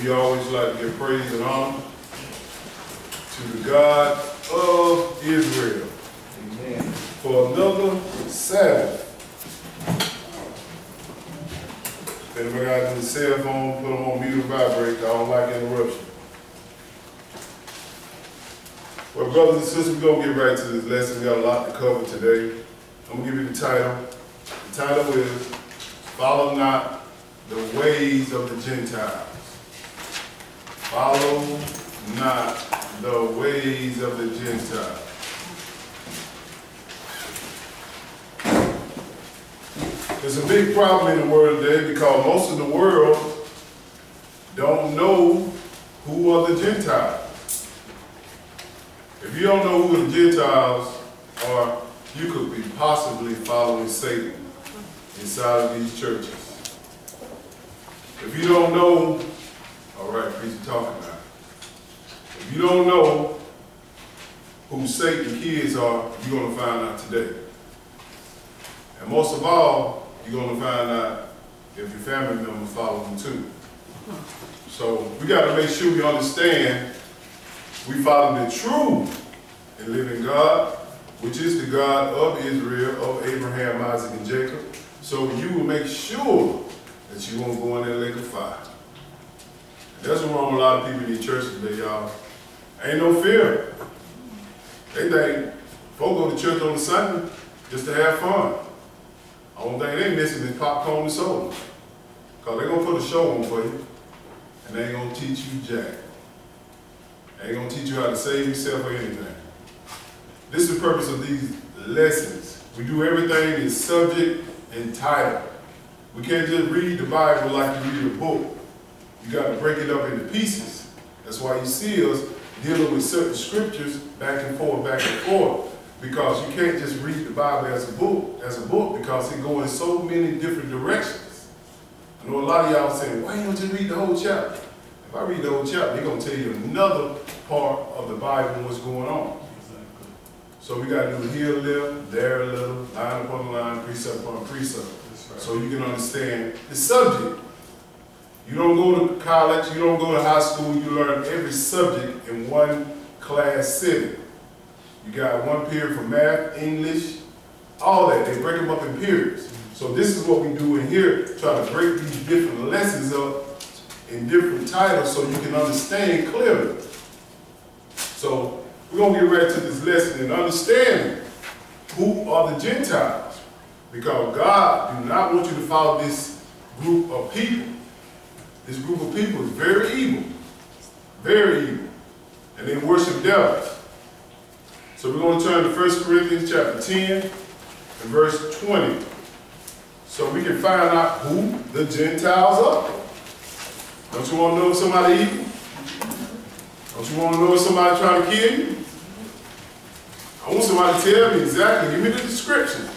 We always like to give praise and honor to the God of Israel. Amen. For another Sabbath. If anybody got the cell phone, put them on mute or vibrate. I don't like interruption. Well, brothers and sisters, we're going to get right to this lesson. We got a lot to cover today. I'm going to give you the title. The title is, Follow Not the Ways of the Gentiles. Follow not the ways of the Gentiles. There's a big problem in the world today because most of the world don't know who are the Gentiles. If you don't know who the Gentiles are, you could be possibly following Satan inside of these churches. If you don't know, all right, preacher talking now. If you don't know who Satan's kids are, you're going to find out today. And most of all, you're going to find out if your family members follow them too. So we got to make sure we understand we follow the true and living God, which is the God of Israel, of Abraham, Isaac, and Jacob. So you will make sure that you won't go in that lake of fire. And that's what's wrong with a lot of people in these churches today, y'all. Ain't no fear. They think folks go to church on a Sunday just to have fun. The only thing they missing is popcorn and soda. Because they're going to put a show on for you, and they ain't going to teach you jack. They ain't going to teach you how to save yourself or anything. This is the purpose of these lessons. We do everything in subject and title. We can't just read the Bible like you read a book. You got to break it up into pieces. That's why you see us dealing with certain scriptures back and forth, because you can't just read the Bible as a book because it goes in so many different directions. I know a lot of y'all saying, why don't you read the whole chapter? If I read the whole chapter, they're going to tell you another part of the Bible and what's going on. So we got to do here a little, there a little, line upon line, precept upon precept. Right. So you can understand the subject. You don't go to college, you don't go to high school, you learn every subject in one class setting. You got one period for math, English, all that. They break them up in periods. So this is what we do in here, try to break these different lessons up in different titles so you can understand clearly. So we're going to get right to this lesson and understand who are the Gentiles. Because God do not want you to follow this group of people. This group of people is very evil. Very evil. And they worship devils. So we're going to turn to 1 Corinthians chapter 10 and verse 20. So we can find out who the Gentiles are. Don't you want to know if somebody evil? Don't you want to know if somebody trying to kill you? I want somebody to tell me exactly, give me the description.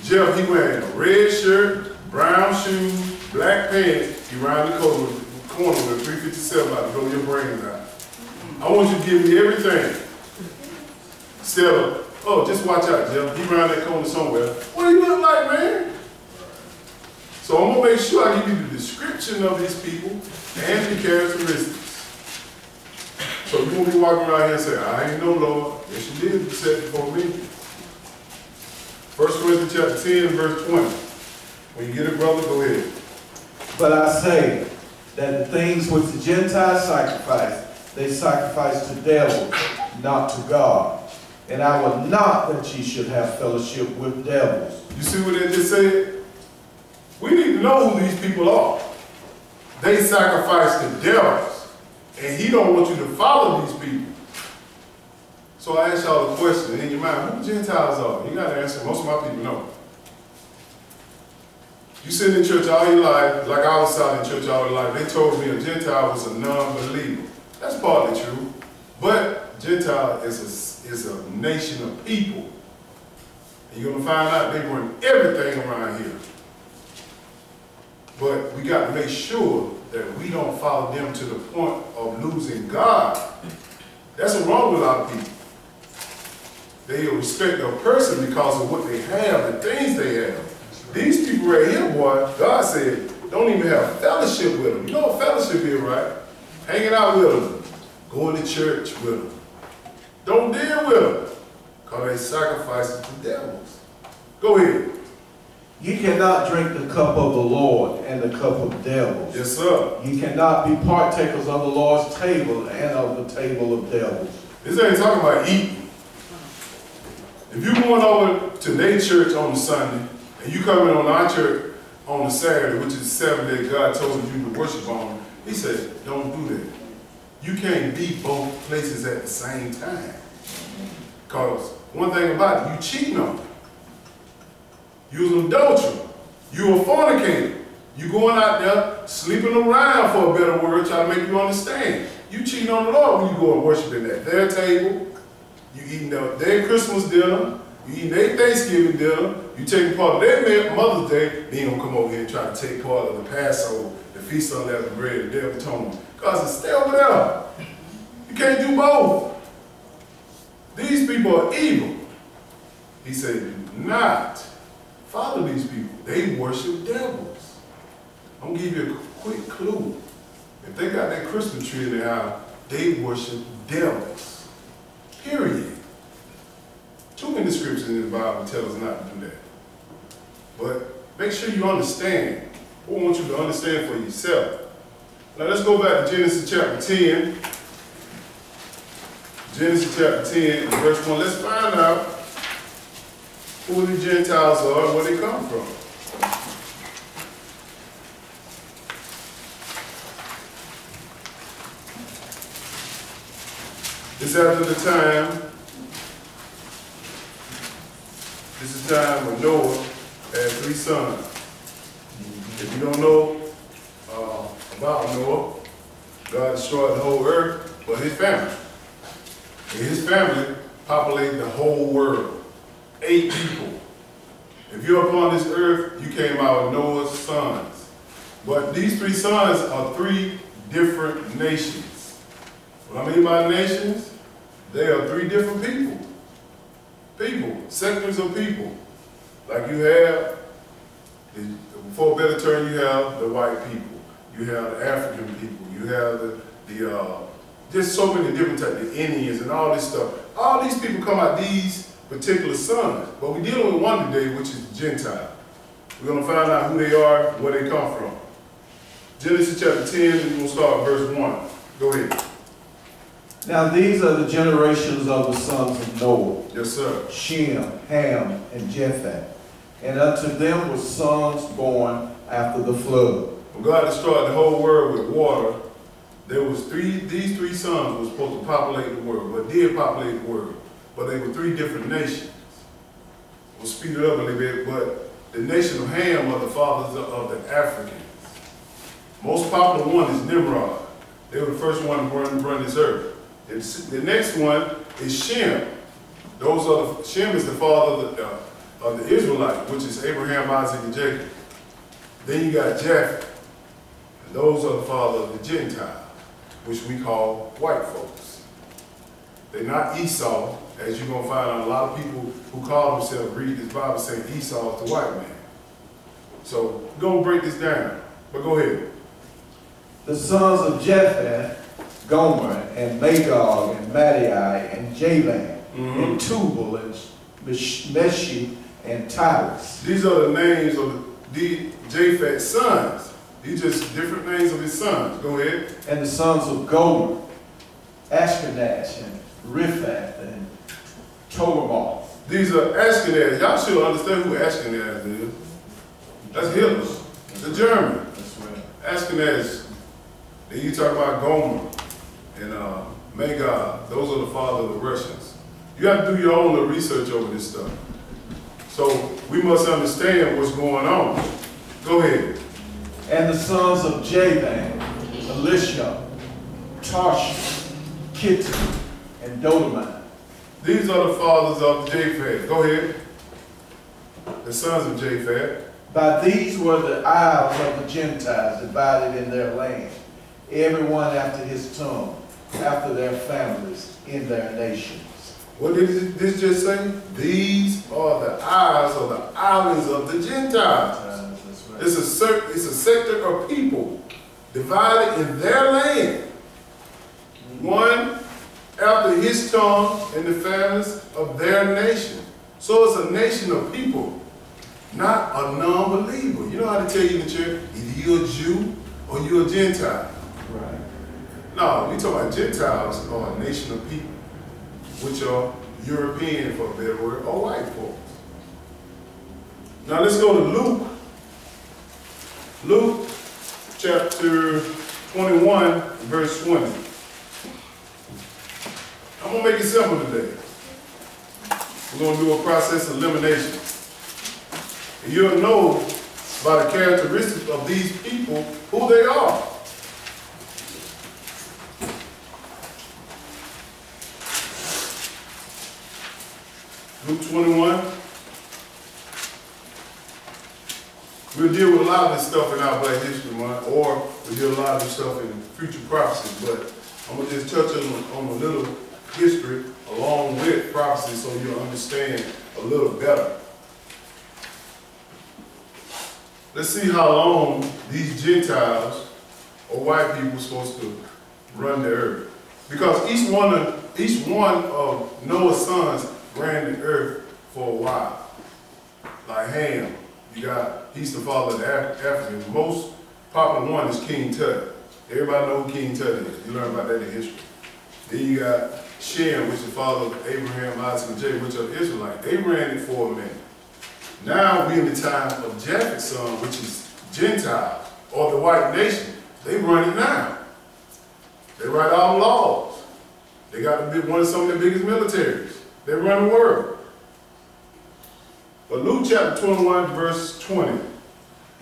Jeff, he wearing a red shirt, brown shoes, black pants. He round the corner with 357 about to blow your brains out. I want you to give me everything. Instead of, oh, just watch out, Jeff. He round that corner somewhere. What do you look like, man? So I'm going to make sure I give you the description of these people and the characteristics. So you won't be walking around here and say, I ain't no Lord. Yes, you did. You said it before me. 1 Corinthians chapter 10 and verse 20. When you get it, brother, go ahead. But I say that the things which the Gentiles sacrifice, they sacrifice to devils, not to God. And I will not that ye should have fellowship with devils. You see what they just said? We need to know who these people are. They sacrifice to devils. And he don't want you to follow these people. So I ask y'all a question in your mind, who the Gentiles are? You got to answer. Most of my people know. You sit in church all your life, like I was sat in church all your life, they told me a Gentile was a non-believer. That's partly true. But Gentile is a nation of people. And you're going to find out they run everything around here. But we got to make sure that we don't follow them to the point of losing God. That's what's wrong with a lot of people. They respect a person because of what they have, the things they have. These people right here, boy, God said, don't even have fellowship with them. You know what fellowship is, right? hanging out with them, going to church with them. Don't deal with them, because they sacrifice to devils. Go ahead. You cannot drink the cup of the Lord and the cup of devils. Yes, sir. You cannot be partakers of the Lord's table and of the table of devils. This ain't talking about eating. If you going over to their church on Sunday, and you coming on our church on the Saturday, which is the Sabbath day God told you to worship on, he said, don't do that. You can't be both places at the same time. Because one thing about it, you cheating on it. You an adulterer. You a fornicator. You going out there sleeping around, for a better word, trying to make you understand. You cheating on the Lord when you go and worshiping at their table. You eating their Christmas dinner. You eating their Thanksgiving dinner. You taking part of their Mother's Day. Then you don't come over here and try to take part of the Passover, the Feast of Unleavened Bread, the Day of Atonement. Because it's still over there. You can't do both. These people are evil. He said, do not follow these people. They worship devils. I'm going to give you a quick clue. If they got that Christmas tree in their house, they worship devils. Period. Too many scriptures in the Bible tell us not to do that. But make sure you understand. I want you to understand for yourself. Now let's go back to Genesis chapter 10. Genesis chapter 10, verse 1. Let's find out who the Gentiles are and where they come from. This is the time when Noah had 3 sons. If you don't know about Noah, God destroyed the whole earth, but his family. And his family populated the whole world. 8 people. If you're upon this earth, you came out of Noah's sons. But these 3 sons are 3 different nations. What I mean by nations, they are 3 different people. Sectors of people. Like you have, for a better term, you have the white people. You have the African people. You have just so many different types, the Indians and all this stuff. All these people come out these particular sons. But we're dealing with one today, which is the Gentile. We're going to find out who they are, where they come from. Genesis chapter 10, and we're going to start at verse 1. Go ahead. Now these are the generations of the sons of Noah. Yes, sir. Shem, Ham, and Japheth. And unto them were sons born after the flood. When God destroyed the whole world with water, there was these 3 sons were supposed to populate the world, but did populate the world. But they were 3 different nations. We'll speed it up a little bit, but the nation of Ham are the fathers of the Africans. Most popular one is Nimrod. They were the first one to run this earth. The next one is Shem. Shem is the father of the Israelites, which is Abraham, Isaac, and Jacob. Then you got Japheth. And those are the father of the Gentiles, which we call white folks. They're not Esau, as you're going to find out a lot of people who call themselves, read this Bible saying Esau is the white man. So we're going to break this down, but go ahead. The sons of Japheth, Gomer, and Magog, and Madai, and Javan, and Tubal, and Meshi, and Tyrus. These are the names of the Japheth's sons. These are just different names of his sons. Go ahead. And the sons of Gomer, Ashkenaz, and Riphath, and Togarmah. These are Ashkenaz. Y'all should understand who Ashkenaz is. That's Hitler, the German. That's right. Ashkenaz. Then you talk about Gomer and Magog. Those are the father of the Russians. You have to do your own little research over this stuff. So we must understand what's going on. Go ahead. And the sons of Javan, Elisha, Tarshish, Kittim, and Dodamah. These are the fathers of Japheth. Go ahead. The sons of Japheth. By these were the isles of the Gentiles divided in their land, everyone after his tongue, after their families, in their nations. What did this just say? These are the isles or the islands of the Gentiles. That's right. It's a sector of people divided in their land. one after his tongue and the families of their nation. So it's a nation of people, not a non-believer. You know how to tell you in the church, either you're a Jew or you're a Gentile. Right. No, we talk about Gentiles are a nation of people, which are European, for a better word, or white folks. Now let's go to Luke. Luke chapter 21, verse 20. I'm going to make it simple today. We're going to do a process of elimination. And you'll know by the characteristics of these people who they are. Luke 21. We'll deal with a lot of this stuff in our Black History Month, or we'll deal with a lot of this stuff in future prophecies, but I'm going to just touch on a little history along with prophecy so you'll understand a little better. Let's see how long these Gentiles or white people are supposed to run the earth. Because each one of Noah's sons ran the earth for a while. Like Ham, he's the father of the Africans. The most popular one is King Tut. Everybody know who King Tut is. You learn about that in history. Then you got Shem, which is the father of Abraham, Isaac, and Jacob, which are the Israelites. They ran it for a minute. Now we're in the time of Japheth's son, which is Gentiles, or the white nation. They run it now. They write all the laws. They got some of the biggest militaries. They run the world. But Luke chapter 21, verse 20.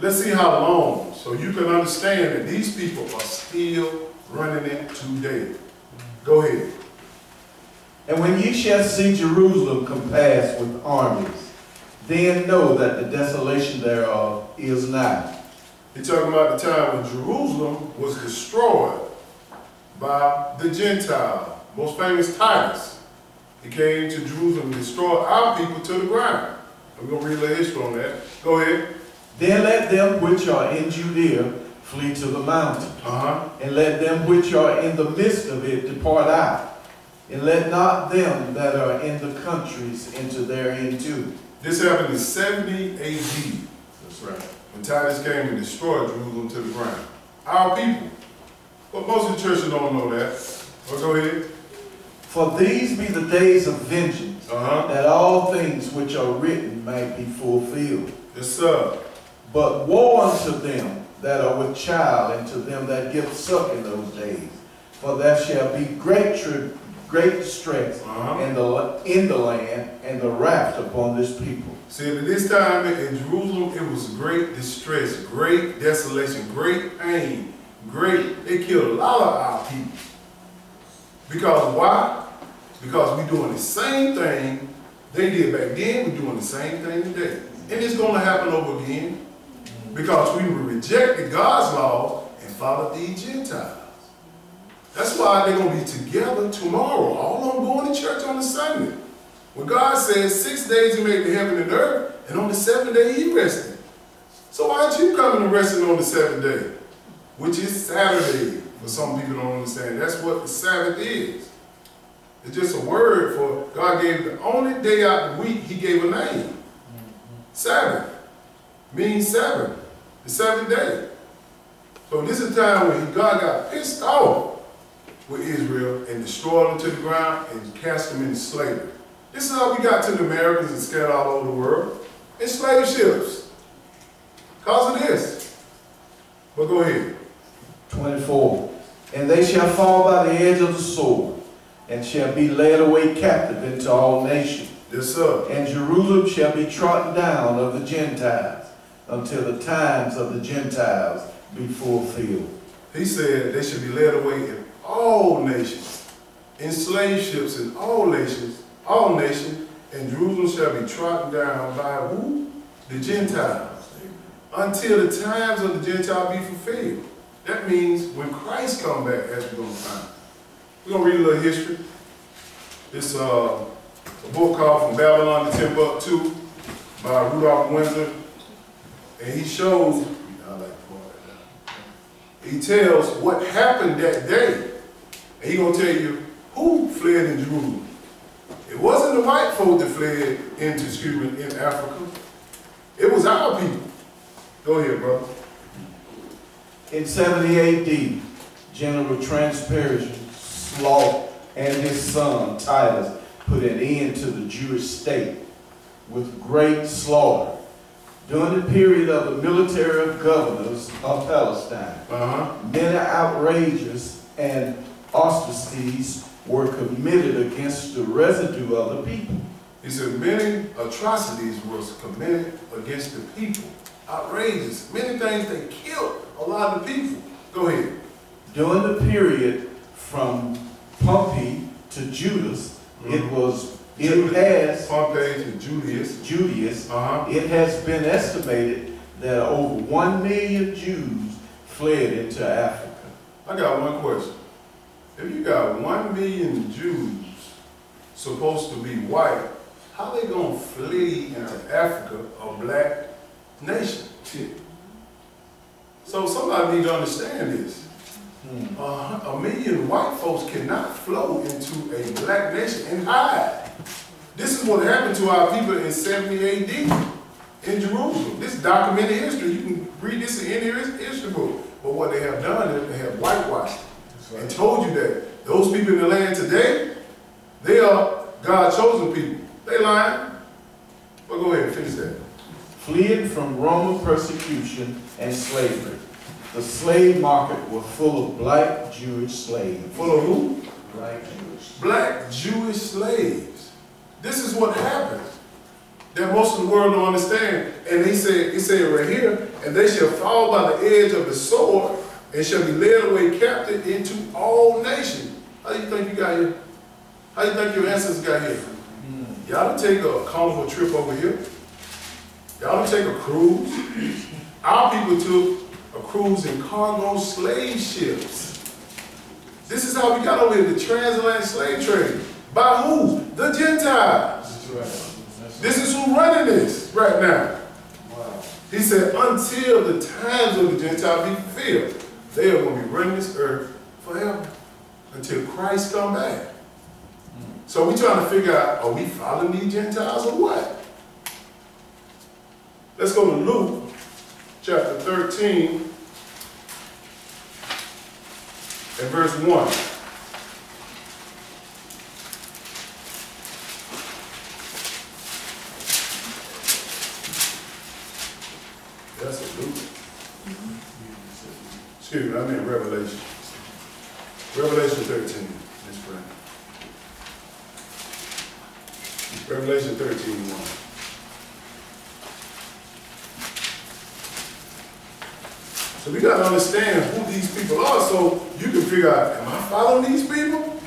Let's see how long, so you can understand that these people are still running it today. Go ahead. And when ye shall see Jerusalem compassed with armies, then know that the desolation thereof is nigh. He's talking about the time when Jerusalem was destroyed by the Gentile, most famous Titus. He came to Jerusalem and destroyed our people to the ground. I'm going to read a little history on that. Go ahead. Then let them which are in Judea flee to the mountains. And let them which are in the midst of it depart out. And let not them that are in the countries enter therein too. This happened in 70 AD. That's right. When Titus came and destroyed Jerusalem to the ground. Our people. But most of the churches don't know that. Well, go ahead. For these be the days of vengeance, that all things which are written may be fulfilled. Yes, sir. But woe unto them that are with child, and to them that give suck in those days. For there shall be great distress in the land, and the wrath upon this people. See, at this time in Jerusalem, it was great distress, great desolation, great pain, they killed a lot of our people. Because why? Because we're doing the same thing they did back then, we're doing the same thing today. And it's going to happen over again. Because we rejected God's law and followed these Gentiles. That's why they're going to be together tomorrow. All of them going to church on the Sunday. When God says 6 days he made the heaven and earth, and on the 7th day he rested. So why aren't you coming and resting on the 7th day? Which is Saturday. For some people don't understand. That's what the Sabbath is. It's just a word for God gave the only day out of the week he gave a name. Sabbath means 7. The 7th day. So this is a time when God got pissed off with Israel and destroyed them to the ground and cast them into slavery. This is how we got to the Americans and scattered all over the world. In slave ships. Because of this. But go ahead. 24. And they shall fall by the edge of the sword, and shall be led away captive into all nations. Yes, sir. And Jerusalem shall be trodden down of the Gentiles, until the times of the Gentiles be fulfilled. He said they should be led away in all nations, in slave ships in all nations, and Jerusalem shall be trodden down by who? The Gentiles. Until the times of the Gentiles be fulfilled. That means when Christ comes back, as we're going to find. We're going to read a little history. It's a book called From Babylon to Timbuktu by Rudolph Windsor. And he shows, he tells what happened that day. And And he's going to tell you who fled in Jerusalem. It wasn't the white folk that fled in Africa. It was our people. Go ahead, brother. In 70 AD, General Transpersian Slaw and his son Titus put an end to the Jewish state with great slaughter. During the period of the military governors of Palestine, many outrages and atrocities were committed against the residue of the people. He said many atrocities was committed against the people. Outrageous. Many things, they killed a lot of people. Go ahead. During the period from Pompey to Judas, it has Pompey to Julius. It has been estimated that over 1 million Jews fled into Africa. I got one question. If you got 1 million Jews supposed to be white, how they gonna flee into Africa, a black nation? So somebody need to understand this. A million white folks cannot flow into a black nation and hide. This is what happened to our people in 70 AD in Jerusalem. This is documented history. You can read this in any history book. But what they have done is they have whitewashed it and told you that those people in the land today, they are God's chosen people. They lying. But go ahead and finish that. Fleeing from Roman persecution and slavery. The slave market was full of black Jewish slaves. Full of who? Black Jewish. Black Jewish slaves. This is what happens that most of the world don't understand. And he said right here, and they shall fall by the edge of the sword and shall be led away captive into all nations. How do you think you got here? How do you think your ancestors got here? Y'all didn't take a carnival trip over here. Y'all didn't take a cruise. Our people took a cruise in cargo slave ships. This is how we got over here, the transatlantic slave trade. By who? The Gentiles. That's right. This is who running this right now. Wow. He said, until the times of the Gentiles be fulfilled, they are going to be running this earth forever until Christ come back. So we trying to figure out, are we following these Gentiles or what? Let's go to Luke chapter 13 and verse 1. That's a Luke. Excuse me, I mean Revelation. Revelation 13. Let's pray. Revelation 13:1. So we got to understand who these people are so you can figure out, am I following these people?